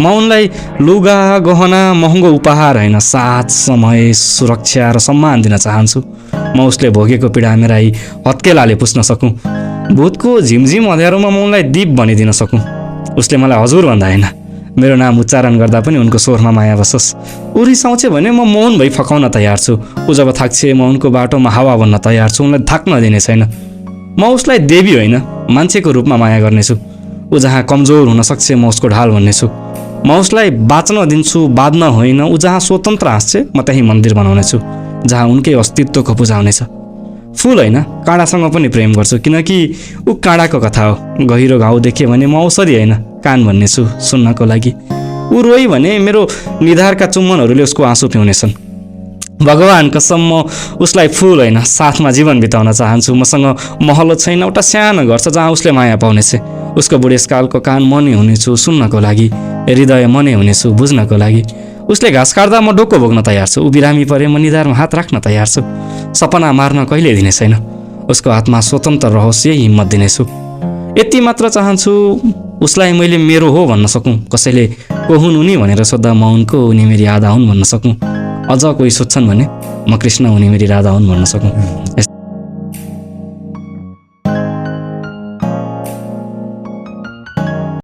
म उनलाई लुगा गहना महँगो उपहार होइन, साथ, समय, सुरक्षा र सम्मान दिन चाहन्छु। म उसले भोगेको पीडा मेरा यी हत्केलाले पुस्न सकूँ। भूतको झिमझिम अँध्यारोमा म उनलाई दीप बनिदिन सकूँ। उसले मलाई हजुर भन्दा होइन, मेरो नाम उच्चारण गर्दा पनि उनको स्वरमा माया बसोस्। ऊ रिसाउँछ भने म मौन भई फकाउन तयार छु। ऊ जब थाक्छे म उनको बाटोमा हावा बन्न तयार छु। उनलाई थाक्न दिने छैन। म उसलाई देवी होइन, मान्छेको रूपमा माया गर्नेछु। ऊ जहाँ कमजोर हुन सक्छ म उसको ढाल भन्नेछु। म उसलाई बाँच्न दिन्छु, बाँध्न होइन। ऊ जहाँ स्वतन्त्र हाँस्छ म त्यहीँ मन्दिर बनाउनेछु, जहाँ उनकै अस्तित्वको पूजा हुनेछ। फुल होइन, काँडासँग पनि प्रेम गर्छु, किनकि ऊ काँडाको कथा हो। गहिरो घाउ देखेँ भने म औषधि होइन, कान भन्नेछु सुन्नको लागि। ऊ रोइ भने मेरो निधारका चुम्बनहरूले उसको आँसु पिउनेछन्। भगवान कसम म उसलाई फुल होइन, साथमा जीवन बिताउन चाहन्छु। मसँग महल छैन, एउटा सानो घर छ जहाँ उसले माया पाउनेछ। उसको बुढेसकालको कान म नै हुनेछु सुन्नको लागि, हृदय म नै हुनेछु बुझ्नको लागि। उसले घाँस काट्दा म डोको बोक्न तयार छु। ऊ बिरामी परे म निधारमा हात राख्न तयार छु। सपना मार्न कहिले दिने छैन। उसको आत्मा स्वतन्त्र रहोस्, यही हिम्मत दिनेछु। यति मात्र चाहन्छु, उसलाई मैले मेरो हो भन्न सकूँ। कसैले को हुन् उनी भनेर सोद्धा म उनको, उनी मेरी आधा हुन् भन्न सकूँ। अझ कोही सोध्छन् भने म कृष्ण, उनी मेरी राधा हुन् भन्न सकूँ।